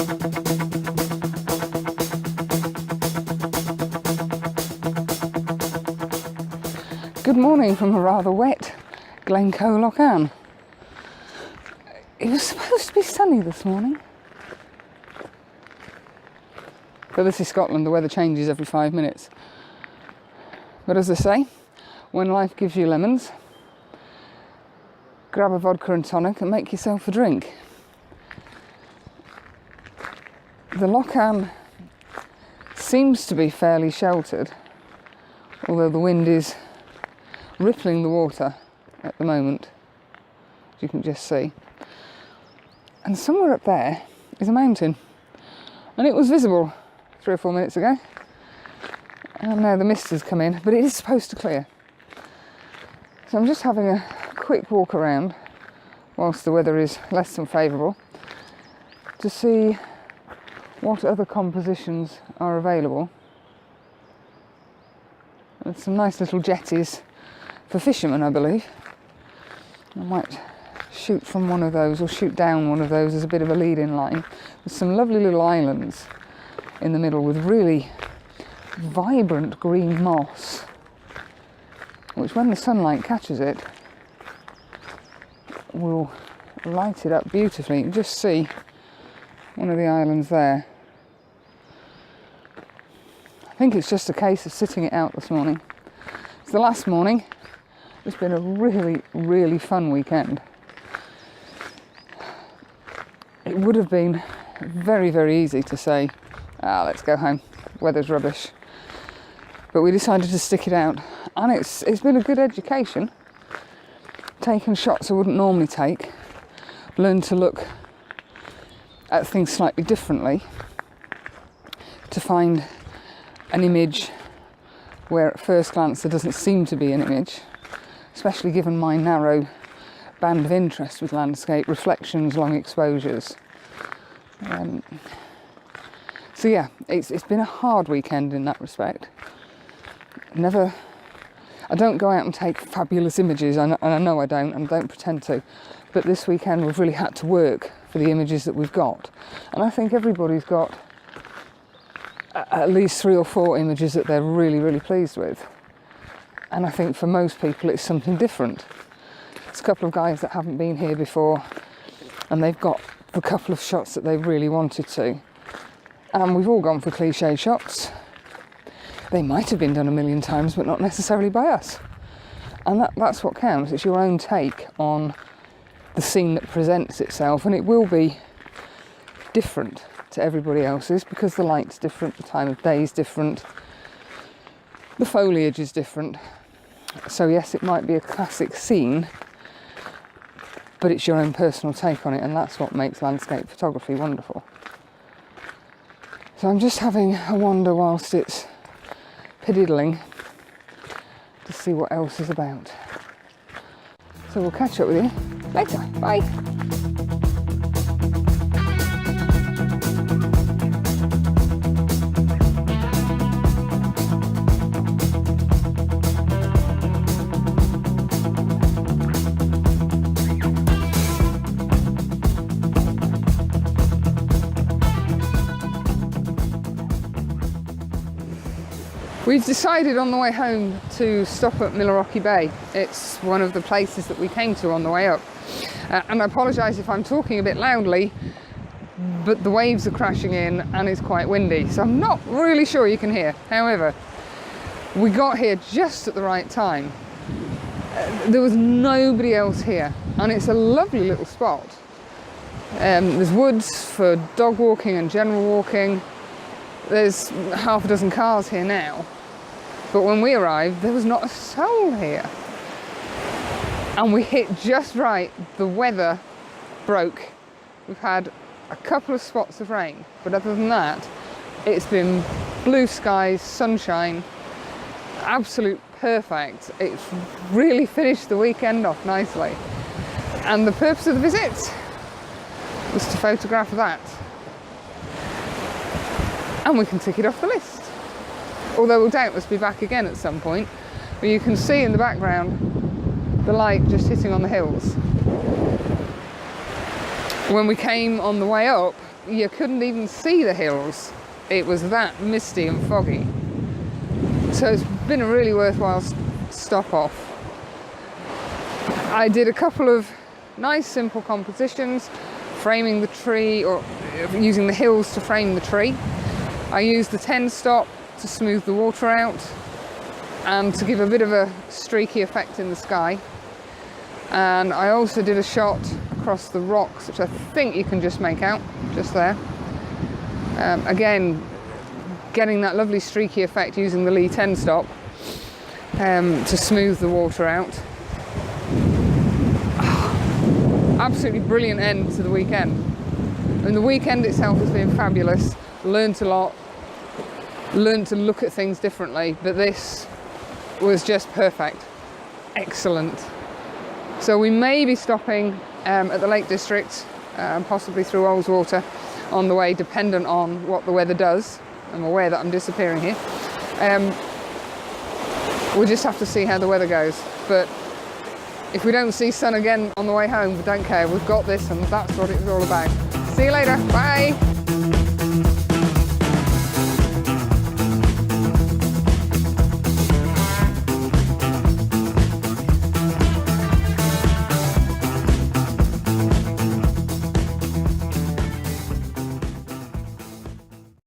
Good morning from a rather wet Glencoe Lochan. It was supposed to be sunny this morning. But this is Scotland, the weather changes every 5 minutes. But as I say, when life gives you lemons, grab a vodka and tonic and make yourself a drink. The Lochan seems to be fairly sheltered, although the wind is rippling the water at the moment, as you can just see. And somewhere up there is a mountain, and it was visible 3 or 4 minutes ago, and now the mist has come in, but it is supposed to clear. So I'm just having a quick walk around whilst the weather is less than favourable to see what other compositions are available. There's some nice little jetties for fishermen, I believe. I might shoot from one of those or shoot down one of those as a bit of a lead-in line. There's some lovely little islands in the middle with really vibrant green moss, which when the sunlight catches it will light it up beautifully. You can just see one of the islands there. I think it's just a case of sitting it out this morning. It's the last morning. It's been a really, really fun weekend. It would have been very, very easy to say, let's go home, weather's rubbish. But we decided to stick it out, and it's been a good education. Taken shots I wouldn't normally take, learned to look at things slightly differently, to find an image where at first glance there doesn't seem to be an image, especially given my narrow band of interest with landscape, reflections, long exposures. So yeah, it's been a hard weekend in that respect. I don't go out and take fabulous images, and I know I don't, and don't pretend to, but this weekend we've really had to work for the images that we've got. And I think everybody's got at least 3 or 4 images that they're really, really pleased with. And I think for most people it's something different. There's a couple of guys that haven't been here before, and they've got the couple of shots that they really wanted to. And we've all gone for cliche shots. They might have been done a million times, but not necessarily by us. And that's what counts. It's your own take on the scene that presents itself, and it will be different to everybody else's because the light's different, the time of day is different, the foliage is different. So yes, it might be a classic scene, but it's your own personal take on it, and that's what makes landscape photography wonderful. So I'm just having a wander whilst it's piddling to see what else is about. So we'll catch up with you later. Bye. We've decided on the way home to stop at Milarocchy Bay. It's one of the places that we came to on the way up. And I apologise if I'm talking a bit loudly, but the waves are crashing in and it's quite windy, so I'm not really sure you can hear. However, we got here just at the right time. There was nobody else here, and it's a lovely little spot. There's woods for dog walking and general walking. There's half a dozen cars here now. But when we arrived, there was not a soul here. And we hit just right. The weather broke. We've had a couple of spots of rain, but other than that, it's been blue skies, sunshine, absolute perfect. It's really finished the weekend off nicely. And the purpose of the visit was to photograph that. And we can tick it off the list. Although we'll doubtless be back again at some point. But you can see in the background the light just hitting on the hills. When we came on the way up, you couldn't even see the hills. It was that misty and foggy. So it's been a really worthwhile stop off. I did a couple of nice simple compositions, framing the tree, or using the hills to frame the tree. I used the 10 stop to smooth the water out and to give a bit of a streaky effect in the sky. And I also did a shot across the rocks, which I think you can just make out, just there. Again, getting that lovely streaky effect using the Lee 10 stop to smooth the water out. Absolutely brilliant end to the weekend. And the weekend itself has been fabulous. Learned a lot, learned to look at things differently, but this was just perfect. Excellent. So we may be stopping at the Lake District, possibly through Oldswater on the way, dependent on what the weather does. I'm aware that I'm disappearing here. We'll just have to see how the weather goes. But if we don't see sun again on the way home, we don't care. We've got this, and that's what it's all about. See you later. Bye.